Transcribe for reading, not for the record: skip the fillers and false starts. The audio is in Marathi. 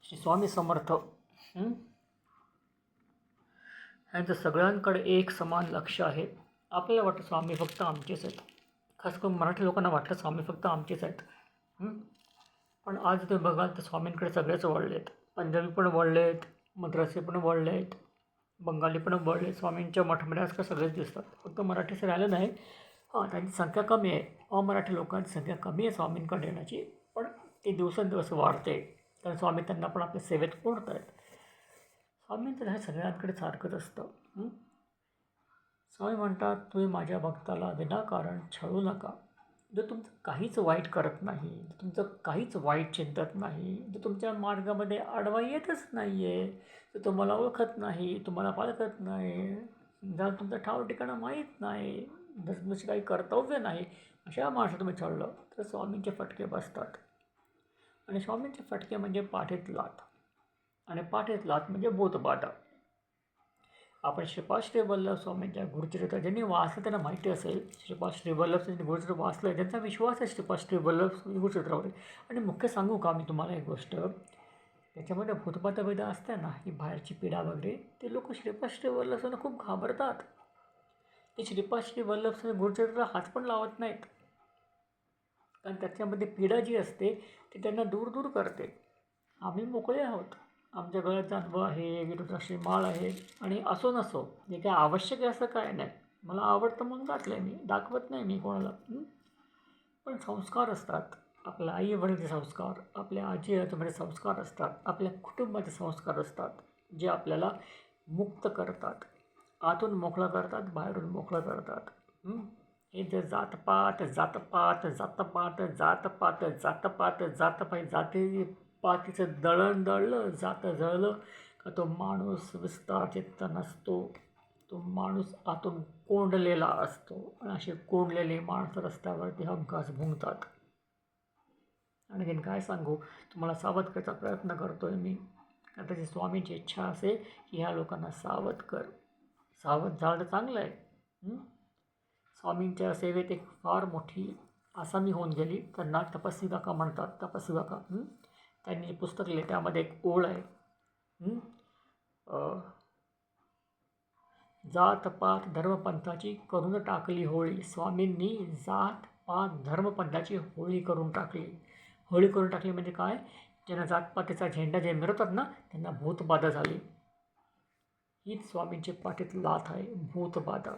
श्री स्वामी समर्थ यांचं सगळ्यांकडे एक समान लक्ष आहे. आपल्याला वाटतं स्वामी फक्त आमचेच आहेत. खास करून मराठी लोकांना वाटतं स्वामी फक्त आमचेच आहेत. पण आज तुम्ही बघाल तर स्वामींकडे सगळेच वळले आहेत. पंजाबी पण वळले आहेत, मद्रासी पण वळले आहेत, बंगाली पण वळले आहेत. स्वामींच्या मठामध्ये आजकाल सगळेच दिसतात. फक्त मराठीचं राहिलं नाही. त्यांची संख्या कमी आहे. अमराठी लोकांची संख्या कमी आहे स्वामींकडे येण्याची, पण ती दिवसेंदिवस वाढते. कारण स्वामी त्यांना पण आपल्या सेवेत कोणत आहेत. स्वामींचं हे सगळ्यांकडे सारखंच असतं. स्वामी म्हणतात, तुम्ही माझ्या भक्ताला विनाकारण छळू नका. जो तुमचं काहीच वाईट करत नाही, तुमचं काहीच वाईट चिंतत नाही, जो तुमच्या मार्गामध्ये आडवा येतच नाही आहे, जो तुम्हाला ओळखत नाही, तुम्हाला पाळखत नाही, जर तुमचं ठाव ठिकाणं माहीत नाही, जर तुमची काही कर्तव्य नाही, अशा माणसं तुम्ही छळलं तर स्वामींचे फटके बसतात. आणि स्वामींचे फटके म्हणजे पाठीत लाथ, आणि पाठीत लाथ म्हणजे भूतबाधा. आपण श्रीपाद श्री वल्लभ स्वामींच्या गुरुचरित्र ज्यांनी वाचलं त्यांना माहिती असेल. श्रीपाद श्री वल्लभ स्वामींचं गुरुचरित्र वाचलं आहे, त्यांचा विश्वास आहे श्रीपाद श्री वल्लभ गुरुचरित्रावर. आणि मुख्य सांगू का मी तुम्हाला एक गोष्ट, त्याच्यामध्ये भूतबाधा वेदा असते ना, ही बाहेरची पीडा वगैरे, ते लोक श्रीपाद श्री वल्लभ स्वामींना खूप घाबरतात. ते श्रीपाद श्री वल्लभ स्वामी गुरुचरित्राला हात पण लावत नाहीत, कारण त्याच्यामध्ये पीडा जी असते ती त्यांना दूर दूर करते. आम्ही मोकळे आहोत, आमच्या गळ्याचा अनुभव आहे, रुद्राक्षी माळ आहे, आणि असो नसो जे काय आवश्यक आहे असं काय नाही. मला आवडतं म्हणून घातलं आहे, मी दाखवत नाही मी कोणाला. पण संस्कार असतात, आपल्या आई वडिलांचे संस्कार, आपल्या आजी आजोबांचे संस्कार असतात, आपल्या कुटुंबाचे संस्कार असतात, जे आपल्याला मुक्त करतात, आतून मोकळं करतात, बाहेरून मोकळं करतात. हे जे जातपात जातपात जातपात जातपात जातपात जातपात जाती पातीचं दळण दळलं, जातं जळलं का तो माणूस विस्तारचित्त नसतो, तो माणूस आतून कोंडलेला असतो. आणि असे कोंडलेले माणसं रस्त्यावरती हमखास भुंकतात. आणखीन काय सांगू, तुम्हाला सावध करायचा प्रयत्न करतो आहे मी. कारण त्याची स्वामींची इच्छा असे की ह्या लोकांना सावध कर. सावध झालं तर चांगलं आहे. स्वामींच्या सेवेत एक फार मोठी आसामी होऊन गेली, त्यांना तपस्वी काका म्हणतात. तपस्वी काका त्यांनी पुस्तक लिहिले, त्यामध्ये एक ओळ आहे, जात पात धर्मपंथाची करून टाकली होळी. स्वामींनी जात पात धर्मपंथाची होळी करून टाकली. होळी करून टाकली म्हणजे काय, ज्यांना जातपातीचा झेंडा जे मिरवतात ना, त्यांना भूतबाधा झाली. हीच स्वामींची पाठीत लाथ आहे, भूतबाधा.